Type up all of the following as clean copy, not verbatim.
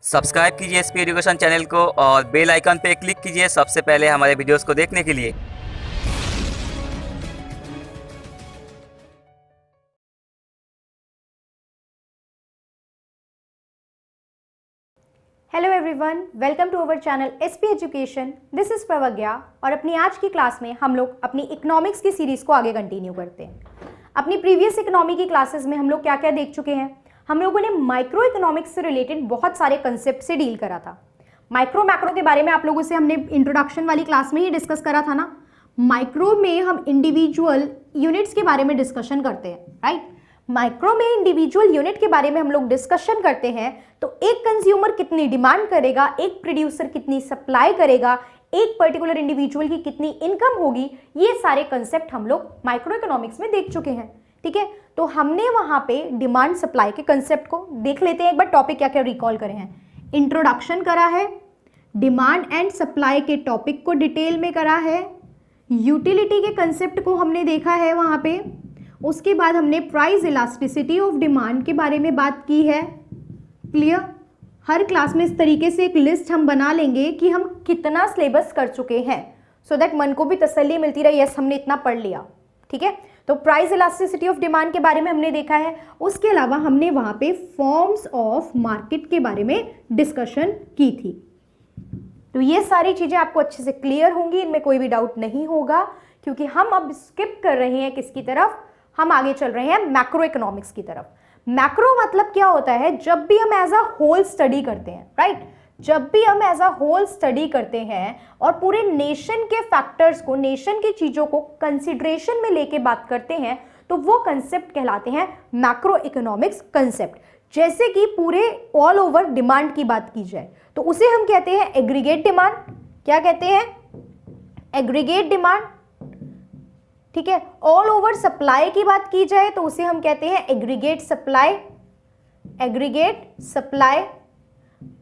Subscribe कीजिए SP education channel को और बेल आइकन पे क्लिक कीजिए सबसे पहले हमारे वीडियोस को देखने के लिए। Hello everyone, welcome to our channel SP education. This is Pravagya और अपनी आज की क्लास में हम लोग अपनी इकोनॉमिक्स की सीरीज को आगे कंटिन्यू करते हैं। अपनी प्रीवियस इकोनॉमी की क्लासेस में हम लोग क्या क्या देख चुके हैं। हम लोगों ने माइक्रो इकोनॉमिक्स से रिलेटेड बहुत सारे कंसेप्ट से डील करा था। माइक्रो मैक्रो के बारे में आप लोगों से हमने इंट्रोडक्शन वाली क्लास में ही डिस्कस करा था ना। माइक्रो में हम इंडिविजुअल यूनिट्स के बारे में डिस्कशन करते हैं, राइट। माइक्रो में इंडिविजुअल यूनिट के बारे में हम लोग डिस्कशन करते हैं तो एक कंज्यूमर कितनी डिमांड करेगा, एक प्रोड्यूसर कितनी सप्लाई करेगा, एक पर्टिकुलर इंडिविजुअल की कितनी इनकम होगी, ये सारे कंसेप्ट हम लोग माइक्रो इकोनॉमिक्स में देख चुके हैं। ठीक है, तो हमने वहां पे डिमांड सप्लाई के कंसेप्ट को देख लेते हैं। एक बार टॉपिक क्या क्या रिकॉल करें हैं। इंट्रोडक्शन करा है, डिमांड एंड सप्लाई के टॉपिक को डिटेल में करा है, यूटिलिटी के कंसेप्ट को हमने देखा है वहां पे। उसके बाद हमने प्राइस इलास्टिसिटी ऑफ डिमांड के बारे में बात की है। क्लियर। हर क्लास में इस तरीके से एक लिस्ट हम बना लेंगे कि हम कितना सिलेबस कर चुके हैं, सो दैट मन को भी तसल्ली मिलती रहे, यस हमने इतना पढ़ लिया। ठीक है, तो प्राइस इलास्टिसिटी ऑफ डिमांड के बारे में हमने देखा है। उसके अलावा हमने वहां पे फॉर्म्स ऑफ मार्केट के बारे में डिस्कशन की थी। तो ये सारी चीजें आपको अच्छे से क्लियर होंगी, इनमें कोई भी डाउट नहीं होगा, क्योंकि हम अब स्किप कर रहे हैं किसकी तरफ, हम आगे चल रहे हैं मैक्रो इकोनॉमिक्स की तरफ। मैक्रो मतलब क्या होता है, जब भी हम एज अ होल स्टडी करते हैं, राइट। जब भी हम एज अ होल स्टडी करते हैं और पूरे नेशन के फैक्टर्स को, नेशन की चीजों को कंसिडरेशन में लेके बात करते हैं, तो वो कंसेप्ट कहलाते हैं मैक्रो इकोनॉमिक्स कंसेप्ट। जैसे कि पूरे ऑल ओवर डिमांड की बात की जाए तो उसे हम कहते हैं एग्रीगेट डिमांड। क्या कहते हैं? Aggregate demand. ठीक है, ऑल ओवर सप्लाई की बात की जाए तो उसे हम कहते हैं एग्रीगेट सप्लाई। Aggregate supply.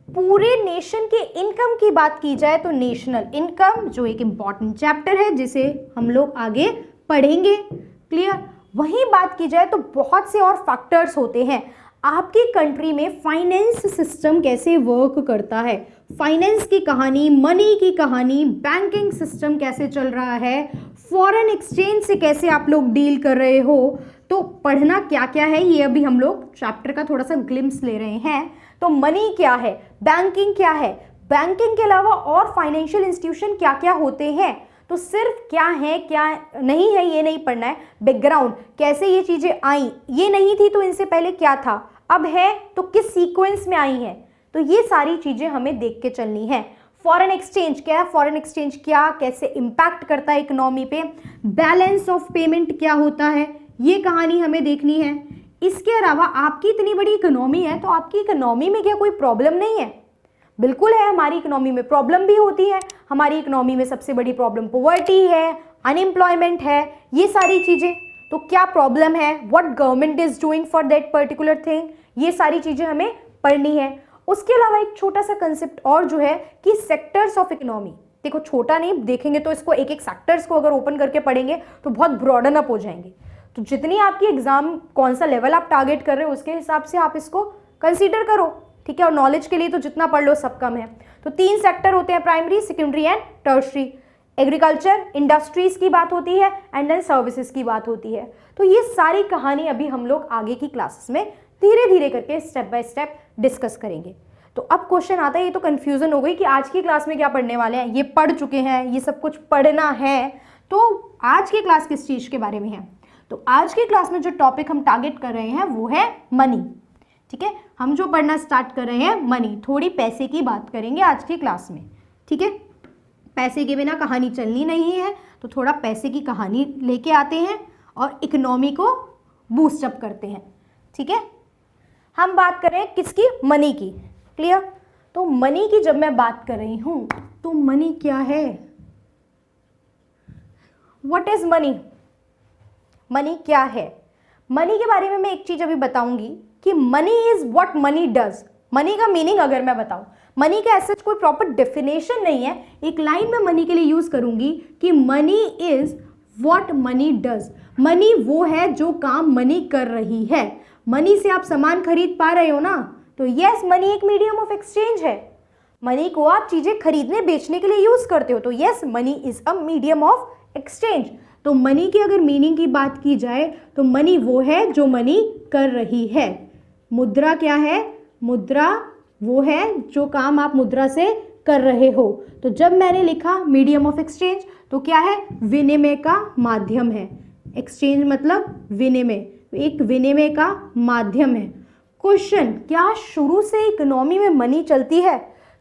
पूरे नेशन के इनकम की बात की जाए तो नेशनल इनकम, जो एक इंपॉर्टेंट चैप्टर है जिसे हम लोग आगे पढ़ेंगे। क्लियर। वहीं बात की जाए तो बहुत से और फैक्टर्स होते हैं। आपकी कंट्री में फाइनेंस सिस्टम कैसे वर्क करता है, फाइनेंस की कहानी, मनी की कहानी, बैंकिंग सिस्टम कैसे चल रहा है, फॉरेन एक्सचेंज से कैसे आप लोग डील कर रहे हो, तो पढ़ना क्या क्या है ये अभी हम लोग चैप्टर का थोड़ा सा ग्लिम्स ले रहे हैं। तो मनी क्या है, बैंकिंग क्या है, बैंकिंग के अलावा और फाइनेंशियल इंस्टीट्यूशन क्या क्या होते हैं, तो सिर्फ क्या है क्या नहीं है ये नहीं पढ़ना है। बैकग्राउंड, कैसे ये चीजें आई, ये नहीं थी तो इनसे पहले क्या था, अब है तो किस सीक्वेंस में आई है, तो ये सारी चीजें हमें देख के चलनी है। फॉरेन एक्सचेंज क्या है, फॉरेन एक्सचेंज क्या कैसे इंपैक्ट करता है इकोनॉमी पे, बैलेंस ऑफ पेमेंट क्या होता है, ये कहानी हमें देखनी है। इसके अलावा आपकी इतनी बड़ी इकोनॉमी है तो आपकी इकोनॉमी में क्या कोई प्रॉब्लम नहीं है? बिल्कुल है, हमारी इकोनॉमी में प्रॉब्लम भी होती है। हमारी इकोनॉमी में सबसे बड़ी प्रॉब्लम पॉवर्टी है, अनएम्प्लॉयमेंट है, ये सारी चीजें। तो क्या प्रॉब्लम है, what government is doing for that particular thing, ये सारी चीजें हमें पढ़नी है। उसके अलावा एक छोटा सा कंसेप्ट और जो है कि सेक्टर्स ऑफ इकोनॉमी। देखो छोटा नहीं देखेंगे तो इसको एक एक सेक्टर्स को अगर ओपन करके पढ़ेंगे तो बहुत ब्रॉडन अप हो जाएंगे। तो जितनी आपकी एग्जाम कौन सा लेवल आप टारगेट कर रहे हो उसके हिसाब से आप इसको कंसीडर करो। ठीक है, और नॉलेज के लिए तो जितना पढ़ लो सब कम है। तो 3 सेक्टर होते हैं, primary, secondary and tertiary. Agriculture, industries की बात होती है एंड देन सर्विसेज की बात होती है। तो ये सारी कहानी अभी हम लोग आगे की क्लासेस में धीरे धीरे करके स्टेप बाय स्टेप डिस्कस करेंगे। तो अब क्वेश्चन आता है, ये तो कंफ्यूजन हो गई कि आज की क्लास में क्या पढ़ने वाले हैं, ये पढ़ चुके हैं, ये सब कुछ पढ़ना है, तो आज की क्लास किस चीज के बारे में है? तो आज की क्लास में जो टॉपिक हम टारगेट कर रहे हैं वो है मनी। ठीक है, हम जो पढ़ना स्टार्ट कर रहे हैं मनी, थोड़ी पैसे की बात करेंगे आज की क्लास में। ठीक है, पैसे के बिना कहानी चलनी नहीं है, तो थोड़ा पैसे की कहानी लेके आते हैं और इकोनॉमी को बूस्टअप करते हैं। ठीक है, हम बात कर रहे हैं किसकी, मनी की। क्लियर। तो मनी की जब मैं बात कर रही हूं तो मनी क्या है, व्हाट इज मनी, मनी क्या है? मनी के बारे में मैं एक चीज अभी बताऊंगी कि money is what money does. Money का मीनिंग अगर मैं बताऊं, मनी का ऐसा कोई प्रॉपर डेफिनेशन नहीं है, एक लाइन में मनी के लिए यूज करूंगी कि money is what money does. Money वो है जो काम मनी कर रही है। मनी से आप सामान खरीद पा रहे हो ना, तो यस, मनी एक मीडियम ऑफ एक्सचेंज है। मनी को आप चीजें खरीदने बेचने के लिए यूज करते हो, तो yes, money is a medium of exchange. तो मनी की अगर मीनिंग की बात की जाए तो मनी वो है जो मनी कर रही है। मुद्रा क्या है? मुद्रा वो है जो काम आप मुद्रा से कर रहे हो। तो जब मैंने लिखा मीडियम ऑफ एक्सचेंज तो क्या है? विनिमय का माध्यम है। एक्सचेंज मतलब विनिमय, एक विनिमय का माध्यम है। क्वेश्चन, क्या शुरू से इकोनॉमी में मनी चलती है?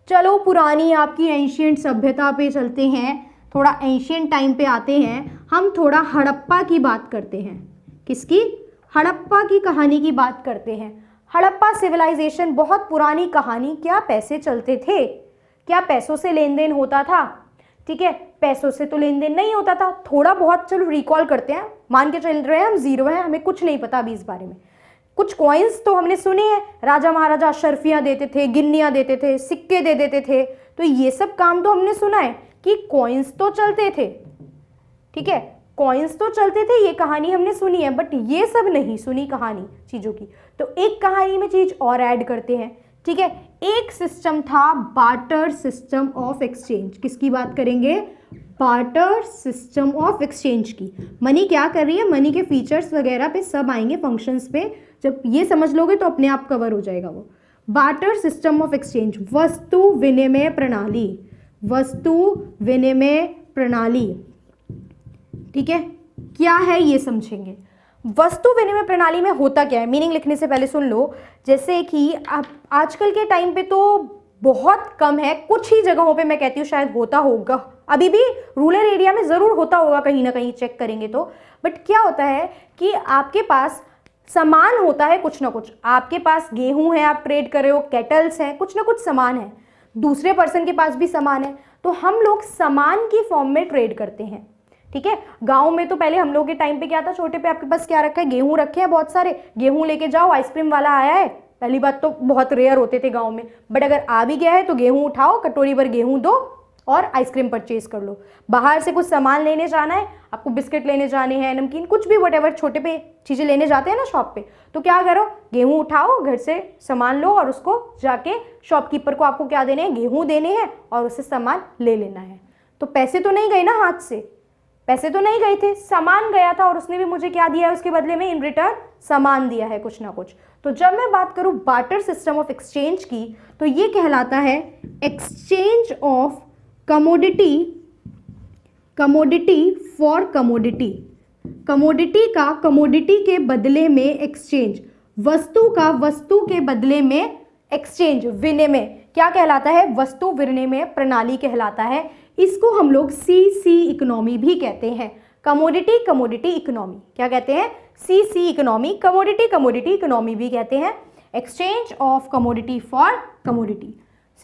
चलो पुरानी आपकी एंशियंट सभ्यता पे चलते हैं, थोड़ा एंशियंट टाइम पे आते हैं। हम थोड़ा हड़प्पा की बात करते हैं। किसकी? हड़प्पा की कहानी की बात करते हैं। हड़प्पा सिविलाइजेशन, बहुत पुरानी कहानी। क्या पैसे चलते थे? क्या पैसों से लेन देन होता था? ठीक है, पैसों से तो लेन देन नहीं होता था। थोड़ा बहुत चलो रिकॉल करते हैं, मान के चल रहे हैं हम जीरो हैं, हमें कुछ नहीं पता अभी इस बारे में। कुछ कॉइन्स तो हमने सुने हैं, राजा महाराजा शर्फियाँ देते थे, गिन्नियाँ देते थे, सिक्के दे देते थे, तो ये सब काम तो हमने सुना है कि कॉइन्स तो चलते थे। ठीक है, कॉइन्स तो चलते थे, ये कहानी हमने सुनी है, बट ये सब नहीं सुनी कहानी चीज़ों की। तो एक कहानी में चीज़ और ऐड करते हैं। ठीक है, एक सिस्टम था बार्टर सिस्टम ऑफ एक्सचेंज। किसकी बात करेंगे? बार्टर सिस्टम ऑफ एक्सचेंज की। मनी क्या कर रही है? मनी के फीचर्स वगैरह पे सब आएंगे, फंक्शंस पे। जब ये समझ लोगे तो अपने आप कवर हो जाएगा वो। बार्टर सिस्टम ऑफ एक्सचेंज, वस्तु विनिमय प्रणाली। वस्तु विनिमय प्रणाली, ठीक है, क्या है ये समझेंगे। वस्तु विनिमय प्रणाली में होता क्या है, मीनिंग लिखने से पहले सुन लो। जैसे कि आप आजकल के टाइम पे तो बहुत कम है, कुछ ही जगहों पे मैं कहती हूँ शायद होता होगा, अभी भी रूरल एरिया में ज़रूर होता होगा कहीं ना कहीं, चेक करेंगे तो। बट क्या होता है कि आपके पास सामान होता है कुछ ना कुछ। आपके पास गेहूं है, आप ट्रेड कर रहे हो, केटल्स हैं, कुछ ना कुछ सामान है, दूसरे पर्सन के पास भी सामान है, तो हम लोग सामान की फॉर्म में ट्रेड करते हैं। ठीक है, गांव में तो पहले हम लोग के टाइम पे क्या था, छोटे पे आपके पास क्या रखा है? गेहूं रखे हैं बहुत सारे, गेहूं लेके जाओ, आइसक्रीम वाला आया है। पहली बात तो बहुत रेयर होते थे गांव में, बट अगर आ भी गया है तो गेहूं उठाओ, कटोरी भर गेहूं दो और आइसक्रीम परचेज कर लो। बाहर से कुछ सामान लेने जाना है आपको, बिस्किट लेने जाने हैं, नमकीन, कुछ भी वटेवर छोटे पे चीज़ें लेने जाते हैं ना शॉप पे, तो क्या करो? गेहूं उठाओ, घर से सामान लो और उसको जाके शॉपकीपर को आपको क्या देने हैं? गेहूं देने हैं और उससे सामान ले लेना है। तो पैसे तो नहीं गए ना हाथ से, पैसे तो नहीं गए थे, सामान गया था और उसने भी मुझे क्या दिया है उसके बदले में? इन रिटर्न सामान दिया है कुछ ना कुछ। तो जब मैं बात करूं बार्टर सिस्टम ऑफ एक्सचेंज की, तो ये कहलाता है exchange of commodity, commodity for commodity. Commodity का कमोडिटी के बदले में एक्सचेंज, वस्तु का वस्तु के बदले में एक्सचेंज, विनिमय क्या कहलाता है? वस्तु विनिमय प्रणाली कहलाता है। इसको हम लोग सीसी इकोनॉमी भी कहते हैं। कमोडिटी कमोडिटी इकोनॉमी क्या कहते हैं? CC economy, commodity commodity economy भी कहते हैं। Exchange of commodity for commodity.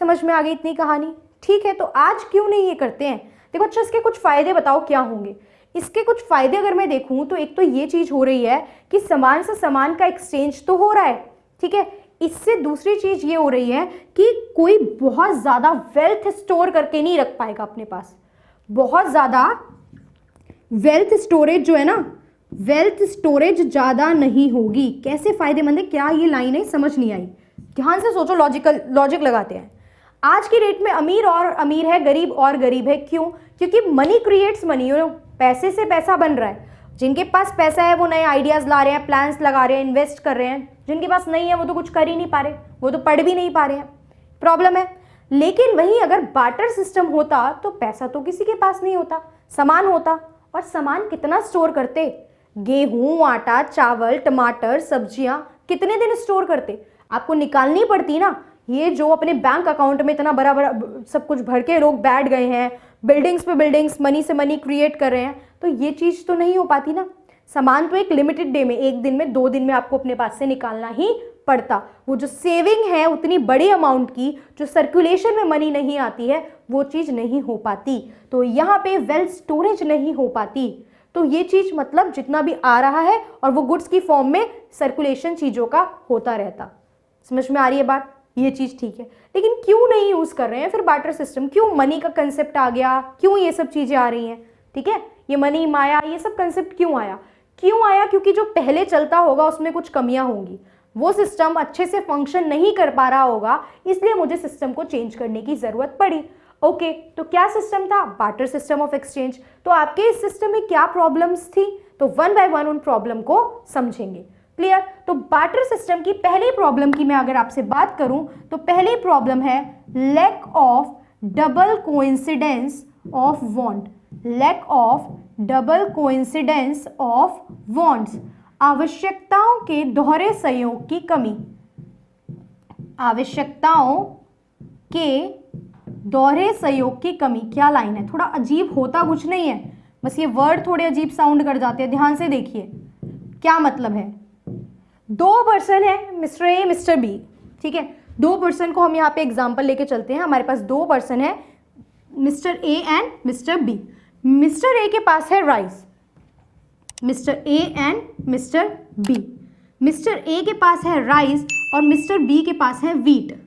समझ में आ गई इतनी कहानी? ठीक है, तो आज क्यों नहीं ये करते हैं? देखो अच्छा, इसके कुछ फायदे बताओ क्या होंगे। इसके कुछ फायदे अगर मैं देखूं तो एक तो ये चीज हो रही है कि सामान से सामान का एक्सचेंज तो हो रहा है। ठीक है, इससे दूसरी चीज ये हो रही है कि कोई बहुत ज्यादा वेल्थ स्टोर करके नहीं रख पाएगा अपने पास। बहुत ज्यादा वेल्थ स्टोरेज जो है ना, वेल्थ स्टोरेज ज्यादा नहीं होगी। कैसे फायदेमंद है? क्या ये लाइन है? समझ नहीं आई, ध्यान से सोचो, लॉजिक लगाते हैं। आज की डेट में अमीर और अमीर है, गरीब और गरीब है। क्यों? क्योंकि मनी क्रिएट्स मनी, पैसे से पैसा बन रहा है। जिनके पास पैसा है वो नए आइडियाज ला रहे हैं, प्लान्स लगा रहे हैं, इन्वेस्ट कर रहे हैं। जिनके पास नहीं है वो तो कुछ कर ही नहीं पा रहे, वो तो पढ़ भी नहीं पा रहे हैं, प्रॉब्लम है। लेकिन वहीं अगर बार्टर सिस्टम होता तो पैसा तो किसी के पास नहीं होता, सामान होता। और सामान कितना स्टोर करते? गेहूं, आटा, चावल, टमाटर, सब्जियां कितने दिन स्टोर करते? आपको निकालनी पड़ती ना। ये जो अपने बैंक अकाउंट में इतना बड़ा बड़ा सब कुछ भर के लोग बैठ गए हैं, बिल्डिंग्स पे बिल्डिंग्स, मनी से मनी क्रिएट कर रहे हैं, तो ये चीज़ तो नहीं हो पाती ना। सामान तो एक लिमिटेड डे में, एक दिन में, 2 दिन में आपको अपने पास से निकालना ही पड़ता। वो जो सेविंग है उतनी बड़ी अमाउंट की, जो सर्कुलेशन में मनी नहीं आती है, वो चीज़ नहीं हो पाती। तो यहाँ पे वेल्थ स्टोरेज नहीं हो पाती। तो ये चीज़ मतलब जितना भी आ रहा है और वो गुड्स की फॉर्म में सर्कुलेशन चीज़ों का होता रहता। समझ में आ रही है बात? ये चीज़ ठीक है। लेकिन क्यों नहीं यूज़ कर रहे हैं फिर बार्टर सिस्टम? क्यों मनी का कंसेप्ट आ गया? क्यों ये सब चीज़ें आ रही हैं? ठीक है, ये मनी, माया, ये सब कंसेप्ट क्यों आया? क्यों आया? क्योंकि जो पहले चलता होगा उसमें कुछ कमियां होंगी। वो सिस्टम अच्छे से फंक्शन नहीं कर पा रहा होगा, इसलिए मुझे सिस्टम को चेंज करने की जरूरत पड़ी। ओके, तो क्या सिस्टम था? Barter system of exchange. तो आपके इस सिस्टम में क्या प्रॉब्लम्स थी? तो वन बाय वन उन प्रॉब्लम को समझेंगे। क्लियर? तो बार्टर सिस्टम की पहली प्रॉब्लम की मैं अगर आपसे बात करूं तो पहली प्रॉब्लम है lack of double coincidence of want. Lack of double coincidence of wants, आवश्यकताओं के दोहरे संयोग की कमी। आवश्यकताओं के दोहरे संयोग की कमी। क्या लाइन है? थोड़ा अजीब, होता कुछ नहीं है, बस ये वर्ड थोड़े अजीब साउंड कर जाते हैं। ध्यान से देखिए क्या मतलब है। दो पर्सन है, मिस्टर ए मिस्टर बी, ठीक है। दो पर्सन को हम यहाँ पे एग्जांपल लेके चलते हैं। हमारे पास दो पर्सन है, mister A and mister B. Mister A के पास है rice, mister A and mister B. Mister A के पास है राइस और मिस्टर बी के पास है व्हीट,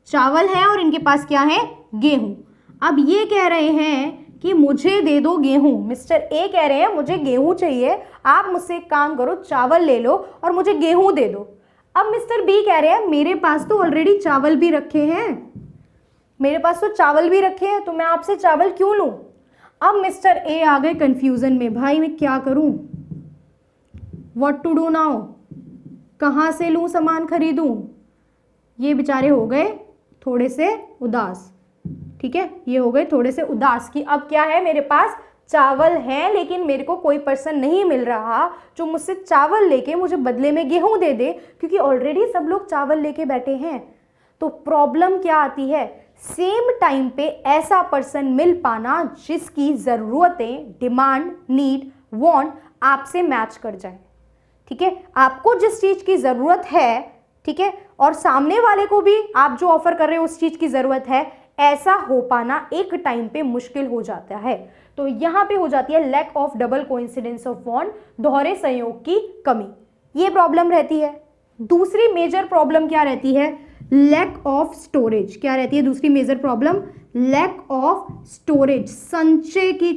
चावल है, और इनके पास क्या है? गेहूं। अब ये कह रहे हैं कि मुझे दे दो गेहूं। मिस्टर ए कह रहे हैं मुझे गेहूं चाहिए, आप मुझसे एक काम करो, चावल ले लो और मुझे गेहूं दे दो। अब मिस्टर बी कह रहे हैं मेरे पास तो ऑलरेडी चावल भी रखे हैं, मेरे पास तो चावल भी रखे हैं, तो मैं आपसे चावल क्यों लूं? अब मिस्टर ए आ गए कंफ्यूजन में, भाई मैं क्या करूं, व्हाट टू डू नाउ, कहां से लूं, सामान खरीदूं। ये बेचारे हो गए थोड़े से उदास, ठीक है, ये हो गए थोड़े से उदास कि अब क्या है, मेरे पास चावल है लेकिन मेरे को कोई पर्सन नहीं मिल रहा जो मुझसे चावल लेके मुझे बदले में गेहूं दे दे, क्योंकि ऑलरेडी सब लोग चावल लेके बैठे हैं। तो प्रॉब्लम क्या आती है? सेम टाइम पे ऐसा पर्सन मिल पाना जिसकी ज़रूरतें, डिमांड, नीड, वांट आपसे मैच कर जाए, ठीक है। आपको जिस चीज़ की ज़रूरत है, ठीक है, और सामने वाले को भी आप जो ऑफर कर रहे हो उस चीज़ की ज़रूरत है, ऐसा हो पाना एक टाइम पे मुश्किल हो जाता है। तो यहाँ पे हो जाती है lack of double coincidence of want, दोहरे संयोग की कमी, ये प्रॉब्लम रहती है। दूसरी मेजर प्रॉब्लम क्या रहती है? Lack of storage. क्या रहती है दूसरी major problem? Lack of storage, संचय की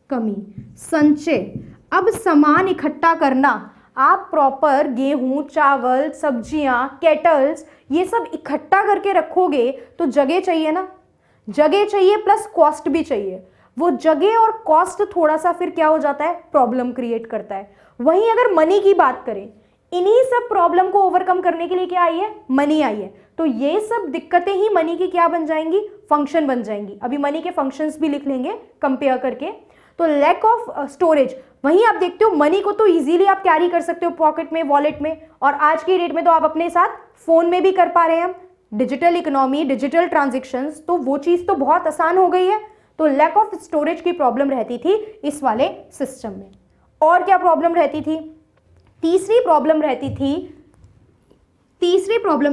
कमी। संचय, अब सामान इकट्ठा करना, आप प्रॉपर गेहूं, चावल, सब्जियां, केटल्स, ये सब इकट्ठा करके रखोगे तो जगह चाहिए ना, जगह चाहिए प्लस कॉस्ट भी चाहिए। वो जगह और कॉस्ट थोड़ा सा फिर क्या हो जाता है? प्रॉब्लम क्रिएट करता है। वहीं अगर मनी की बात करें, इन्हीं सब प्रॉब्लम को ओवरकम करने के लिए क्या आई है? मनी आई है। तो ये सब दिक्कतें ही मनी की क्या बन जाएंगी? फंक्शन बन जाएंगी। अभी मनी के फंक्शंस भी लिख लेंगे कंपेयर करके। तो लैक ऑफ स्टोरेज, वहीं आप देखते हो मनी को तो इजीली आप कैरी कर सकते हो पॉकेट में, वॉलेट में, और आज की डेट में तो आप अपने साथ फोन में भी कर पा रहे हैं हम। डिजिटल इकोनॉमी, डिजिटल ट्रांजेक्शंस, तो वो चीज़ तो बहुत आसान हो गई है। तो लैक ऑफ स्टोरेज की प्रॉब्लम रहती थी इस वाले सिस्टम में। और क्या प्रॉब्लम रहती थी? तीसरी प्रॉब्लम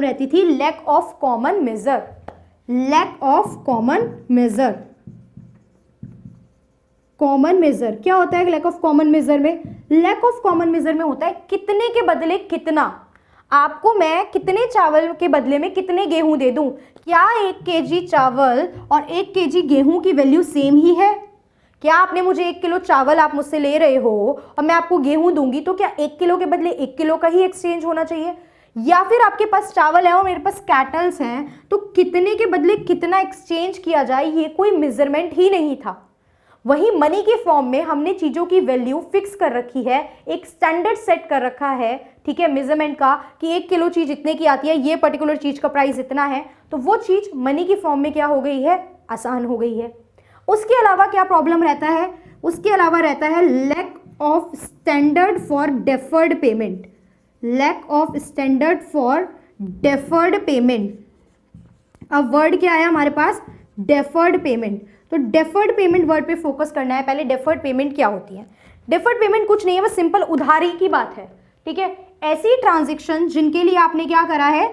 रहती थी lack of common measure. Lack of common measure. Common measure क्या होता है? लैक ऑफ कॉमन मेजर में, लैक ऑफ कॉमन मेजर में होता है कितने के बदले कितना। आपको मैं कितने चावल के बदले में कितने गेहूं दे दूं? क्या 1 केजी चावल और 1 केजी गेहूं की वैल्यू सेम ही है? क्या आपने मुझे 1 किलो चावल आप मुझसे ले रहे हो और मैं आपको गेहूं दूंगी, तो क्या 1 किलो के बदले 1 किलो का ही एक्सचेंज होना चाहिए? या फिर आपके पास चावल है और मेरे पास कैटल्स हैं, तो कितने के बदले कितना एक्सचेंज किया जाए, ये कोई मेजरमेंट ही नहीं था। वही मनी के फॉर्म में हमने चीज़ों की वैल्यू फिक्स कर रखी है, एक स्टैंडर्ड सेट कर रखा है, ठीक है, मेजरमेंट का, कि 1 किलो चीज़ इतने की आती है, ये पर्टिकुलर चीज़ का प्राइस इतना है। तो वो चीज़ मनी की फॉर्म में क्या हो गई है? आसान हो गई है। उसके अलावा क्या प्रॉब्लम रहता है? उसके अलावा रहता है lack of standard for deferred payment. Lack of standard for deferred payment. अब वर्ड क्या है हमारे पास? Deferred payment. तो डेफर्ड पेमेंट वर्ड पे फोकस करना है। पहले डेफर्ड पेमेंट क्या होती है? डेफर्ड पेमेंट कुछ नहीं है, बस सिंपल उधारी की बात है, ठीक है। ऐसी ट्रांजेक्शन जिनके लिए आपने क्या करा है?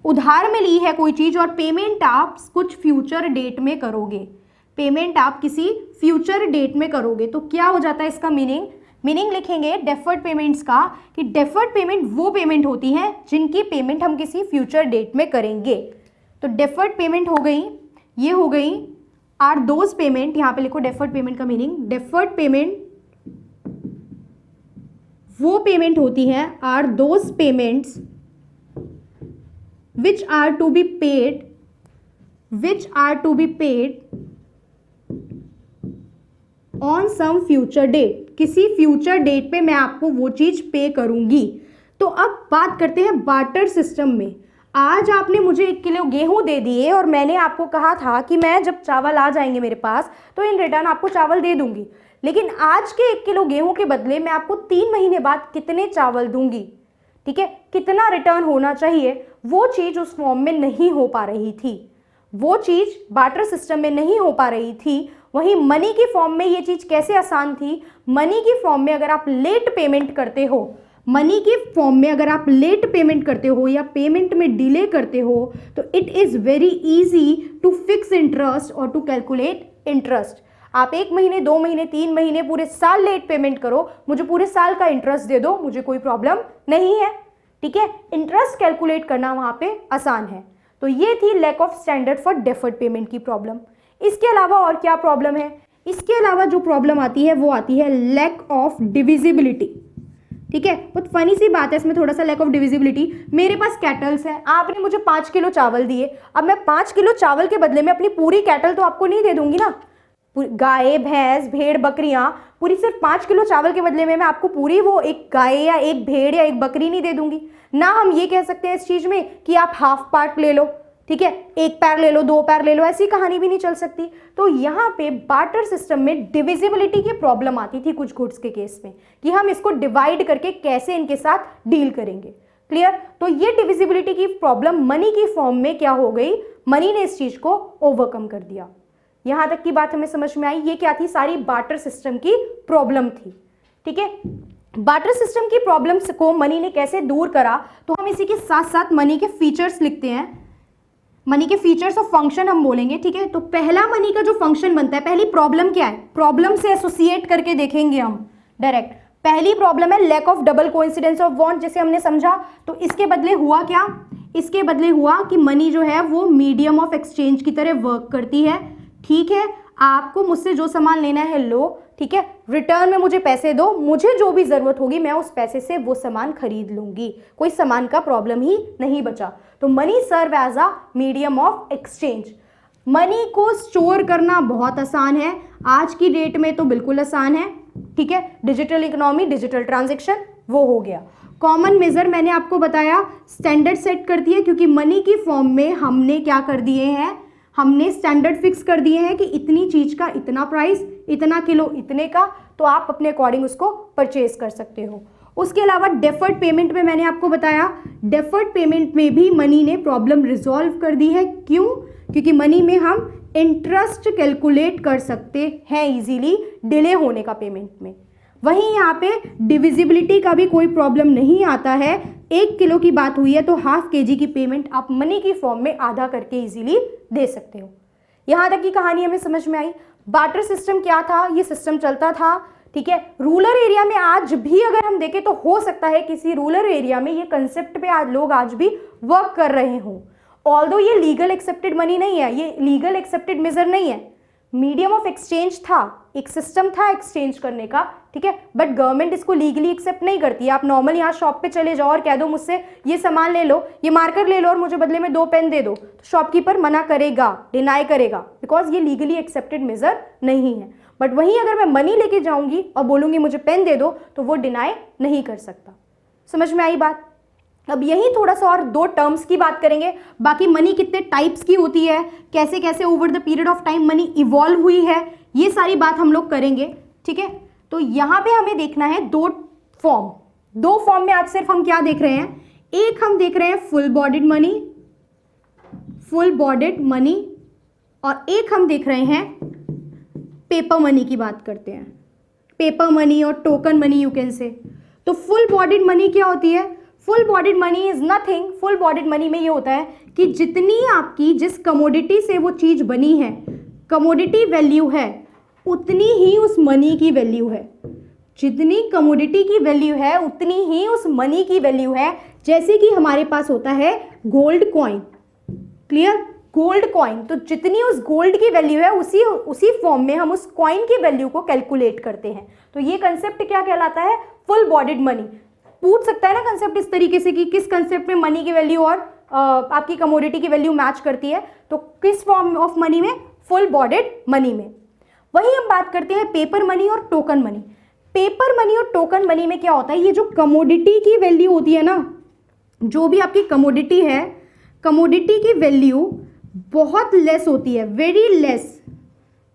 उधार में ली है कोई चीज़ और पेमेंट आप कुछ फ्यूचर डेट में करोगे। पेमेंट आप किसी फ्यूचर डेट में करोगे, तो क्या हो जाता है इसका मीनिंग? मीनिंग लिखेंगे डेफर्ड पेमेंट्स का कि डेफर्ड पेमेंट वो पेमेंट होती है जिनकी पेमेंट हम किसी फ्यूचर डेट में करेंगे। तो डेफर्ड पेमेंट हो गई, ये हो गई आर दोज पेमेंट। यहां पे लिखो डेफर्ड पेमेंट का मीनिंग। डेफर्ड पेमेंट वो पेमेंट होती है, are those payments which are to be paid on some future date, किसी फ्यूचर डेट पे मैं आपको वो चीज पे करूंगी। तो अब बात करते हैं बार्टर सिस्टम में। आज आपने मुझे 1 किलो गेहूं दे दिए और मैंने आपको कहा था कि मैं जब चावल आ जाएंगे मेरे पास तो इन रिटर्न आपको चावल दे दूंगी, लेकिन आज के 1 किलो गेहूं के बदले मैं आपको 3 महीने बाद कितने चावल दूंगी, ठीक है, कितना रिटर्न होना चाहिए, वो चीज उस फॉर्म में नहीं हो पा रही थी, वो चीज बार्टर सिस्टम में नहीं हो पा रही थी। वहीं मनी की फॉर्म में ये चीज कैसे आसान थी? मनी की फॉर्म में अगर आप लेट पेमेंट करते हो, मनी की फॉर्म में अगर आप लेट पेमेंट करते हो या पेमेंट में डिले करते हो तो it is very easy to fix interest और टू कैलकुलेट इंटरेस्ट। आप 1 महीने, 2 महीने, 3 महीने, पूरे साल लेट पेमेंट करो, मुझे पूरे साल का इंटरेस्ट दे दो, मुझे कोई प्रॉब्लम नहीं है, ठीक है। इंटरेस्ट कैलकुलेट करना वहां पे आसान है। तो ये थी lack of standard for deferred payment की प्रॉब्लम। इसके अलावा और क्या प्रॉब्लम है? इसके अलावा जो प्रॉब्लम आती है वो आती है लैक ऑफ डिविजिबिलिटी, ठीक है। बहुत फनी सी बात है इसमें, थोड़ा सा लैक ऑफ डिविजिबिलिटी। मेरे पास कैटल्स हैं, आपने मुझे 5 किलो चावल दिए, अब मैं 5 किलो चावल के बदले में अपनी पूरी कैटल तो आपको नहीं दे दूंगी ना, गाय, भैंस, भेड़, बकरियां, पूरी सिर्फ 5 किलो चावल के बदले में मैं आपको पूरी वो एक गाय या एक भेड़ या एक बकरी नहीं दे दूंगी ना। हम ये कह सकते हैं इस चीज में कि आप हाफ पार्ट ले लो, ठीक है, 1 पैर ले लो, 2 पैर ले लो, ऐसी कहानी भी नहीं चल सकती। तो यहाँ पे बार्टर सिस्टम में डिविजिबिलिटी की प्रॉब्लम आती थी कुछ गुड्स के केस में कि हम इसको डिवाइड करके कैसे इनके साथ डील करेंगे। क्लियर? तो ये डिविजिबिलिटी की प्रॉब्लम मनी की फॉर्म में क्या हो गई, मनी ने इस चीज को ओवरकम कर दिया। यहां तक की बात हमें समझ में आई। ये क्या थी? सारी बार्टर सिस्टम की प्रॉब्लम थी, ठीक है। बार्टर सिस्टम की प्रॉब्लम्स को मनी ने कैसे दूर करा, तो हम इसी के साथ साथ मनी के फीचर्स लिखते हैं, मनी के फीचर्स ऑफ फंक्शन हम बोलेंगे, ठीक है। तो पहला मनी का जो फंक्शन बनता है, पहली प्रॉब्लम क्या है, प्रॉब्लम से एसोसिएट करके देखेंगे हम डायरेक्ट। पहली प्रॉब्लम है lack of double coincidence of want, जिसे हमने समझा। तो इसके बदले हुआ क्या? इसके बदले हुआ कि मनी जो है वो मीडियम ऑफ एक्सचेंज की तरह वर्क करती है, ठीक है। आपको मुझसे जो सामान लेना है लो, ठीक है, रिटर्न में मुझे पैसे दो, मुझे जो भी जरूरत होगी मैं उस पैसे से वो सामान खरीद लूंगी, कोई सामान का प्रॉब्लम ही नहीं बचा। तो money serve as a medium of exchange. Money को स्टोर करना बहुत आसान है, आज की डेट में तो बिल्कुल आसान है, ठीक है। डिजिटल इकोनॉमी, डिजिटल ट्रांजेक्शन वो हो गया। कॉमन मेजर मैंने आपको बताया स्टैंडर्ड सेट करती है, क्योंकि मनी की फॉर्म में हमने क्या कर दिए हैं, हमने स्टैंडर्ड फिक्स कर दिए हैं कि इतनी चीज का इतना प्राइस, इतना किलो इतने का, तो आप अपने अकॉर्डिंग उसको परचेज कर सकते हो। उसके अलावा डेफर्ड पेमेंट में मैंने आपको बताया, डेफर्ड पेमेंट में भी मनी ने प्रॉब्लम रिजॉल्व कर दी है। क्यों? क्योंकि मनी में हम इंटरेस्ट कैलकुलेट कर सकते हैं इजीली डिले होने का पेमेंट में। वहीं यहाँ पे डिविजिबिलिटी का भी कोई प्रॉब्लम नहीं आता है। 1 किलो की बात हुई है तो ½ kg की पेमेंट आप मनी की फॉर्म में आधा करके इजीली दे सकते हो। यहाँ तक की कहानी हमें समझ में आई। बार्टर सिस्टम क्या था? ये सिस्टम चलता था, ठीक है। रूरल एरिया में आज भी अगर हम देखें तो हो सकता है किसी रूरल एरिया में ये कंसेप्ट पे आज लोग आज भी वर्क कर रहे हों। ऑल्दो ये लीगल एक्सेप्टेड मनी नहीं है, ये लीगल एक्सेप्टेड मेजर नहीं है, मीडियम ऑफ एक्सचेंज था, एक सिस्टम था एक्सचेंज करने का, ठीक है। बट गवर्नमेंट इसको लीगली एक्सेप्ट नहीं करती है। आप नॉर्मल यहाँ शॉप पे चले जाओ और कह दो मुझसे ये सामान ले लो, ये मार्कर ले लो और मुझे बदले में 2 पेन दे दो, तो शॉपकीपर मना करेगा, डिनाई करेगा, बिकॉज ये लीगली एक्सेप्टेड मेजर नहीं है। बट वहीं अगर मैं मनी लेके जाऊंगी और बोलूंगी मुझे पेन दे दो, तो वो डिनाई नहीं कर सकता। समझ में आई बात? अब यही थोड़ा सा और 2 टर्म्स की बात करेंगे। बाकी मनी कितने टाइप्स की होती है, कैसे कैसे over the period of time money evolve हुई है, ये सारी बात हम लोग करेंगे, ठीक है। तो यहाँ पे हमें देखना है 2 फॉर्म। 2 फॉर्म में आज सिर्फ हम क्या देख रहे हैं, एक हम देख रहे हैं full bodied money, full bodied money, और एक हम देख रहे हैं पेपर मनी की बात करते हैं, पेपर मनी और token money you can say. तो फुल बॉडीड मनी क्या होती है? Full bodied money is nothing. Full bodied money में ये होता है कि जितनी आपकी जिस कमोडिटी से वो चीज बनी है, कमोडिटी वैल्यू है, उतनी ही उस मनी की वैल्यू है। जितनी कमोडिटी की वैल्यू है उतनी ही उस मनी की वैल्यू है। जैसे कि हमारे पास होता है gold coin, clear, gold coin, तो जितनी उस गोल्ड की वैल्यू है उसी फॉर्म में हम उस कॉइन की वैल्यू को कैलकुलेट करते हैं। तो ये कंसेप्ट क्या कहलाता है? Full bodied money. पूछ सकता है ना कंसेप्ट इस तरीके से कि किस कंसेप्ट में मनी की वैल्यू और आपकी कमोडिटी की वैल्यू मैच करती है, तो किस फॉर्म ऑफ मनी में? फुल बॉडीड मनी में। वही हम बात करते हैं पेपर मनी और टोकन मनी। पेपर मनी और टोकन मनी में क्या होता है, ये जो कमोडिटी की वैल्यू होती है ना, जो भी आपकी कमोडिटी है, कमोडिटी की वैल्यू बहुत लेस होती है, very less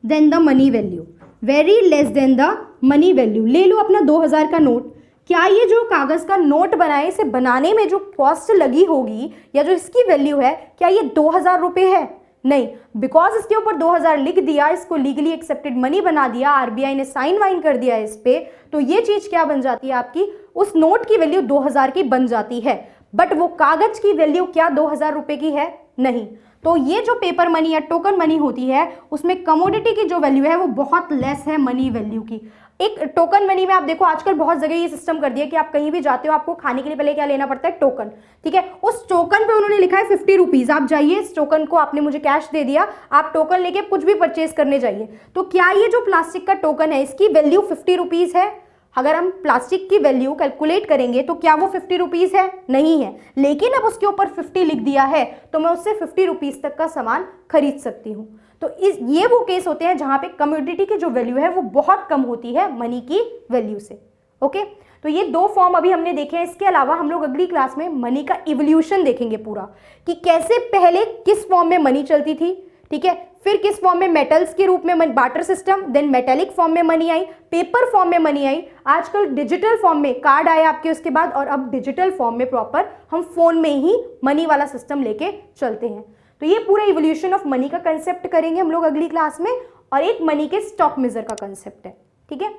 than the money value, very less than the money value. ले लो अपना 2000 का नोट, क्या ये जो कागज़ का नोट बनाए, इसे बनाने में जो कॉस्ट लगी होगी या जो इसकी वैल्यू है, क्या ये 2000 रुपये है? नहीं, बिकॉज इसके ऊपर 2000 लिख दिया, इसको लीगली एक्सेप्टेड मनी बना दिया, आरबीआई ने साइन वाइन कर दिया इस पे, तो ये चीज़ क्या बन जाती है आपकी, उस नोट की वैल्यू 2000 की बन जाती है। बट वो कागज की वैल्यू क्या 2000 रुपये की है? नहीं। तो ये जो पेपर मनी या टोकन मनी होती है, उसमें कमोडिटी की जो वैल्यू है वो बहुत लेस है मनी वैल्यू की। एक टोकन मनी में आप देखो आजकल बहुत जगह ये सिस्टम कर दिया कि आप कहीं भी जाते हो, आपको खाने के लिए पहले क्या लेना पड़ता है? टोकन। ठीक है, उस टोकन पे उन्होंने लिखा है 50 रुपीज़, आप जाइए इस टोकन को, आपने मुझे कैश दे दिया, आप टोकन लेके कुछ भी परचेज करने जाइए। तो क्या ये जो प्लास्टिक का टोकन है, इसकी वैल्यू 50 रुपीज़ है? अगर हम प्लास्टिक की वैल्यू कैलकुलेट करेंगे तो क्या वो 50 रुपीज़ है? नहीं है। लेकिन अब उसके ऊपर 50 लिख दिया है, तो मैं उससे 50 रुपीज़ तक का सामान खरीद सकती हूँ। तो ये वो केस होते हैं जहाँ पे कमोडिटी की जो वैल्यू है वो बहुत कम होती है मनी की वैल्यू से। ओके, तो ये दो फॉर्म अभी हमने देखे हैं। इसके अलावा हम लोग अगली क्लास में मनी का इवोल्यूशन देखेंगे पूरा, कि कैसे पहले किस फॉर्म में मनी चलती थी, ठीक है, फिर किस फॉर्म में मेटल्स के रूप में barter system, then metallic form में मनी आई, पेपर फॉर्म में मनी आई, आजकल डिजिटल फॉर्म में कार्ड आए आपके उसके बाद, और अब डिजिटल फॉर्म में प्रॉपर हम फोन में ही मनी वाला सिस्टम लेके चलते हैं। तो ये पूरा इवोल्यूशन ऑफ मनी का कंसेप्ट करेंगे हम लोग अगली क्लास में, और एक मनी के स्टॉक मेजर का कंसेप्ट है। ठीक है,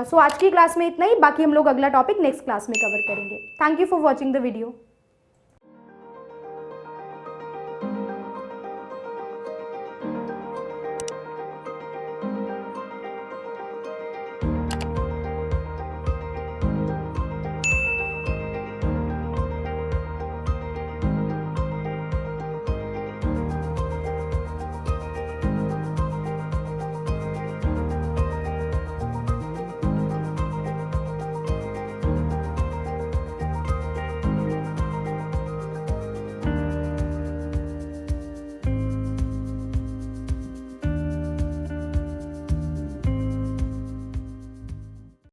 सो आज की क्लास में इतना ही, बाकी हम लोग अगला टॉपिक नेक्स्ट क्लास में कवर करेंगे। Thank you for watching the video.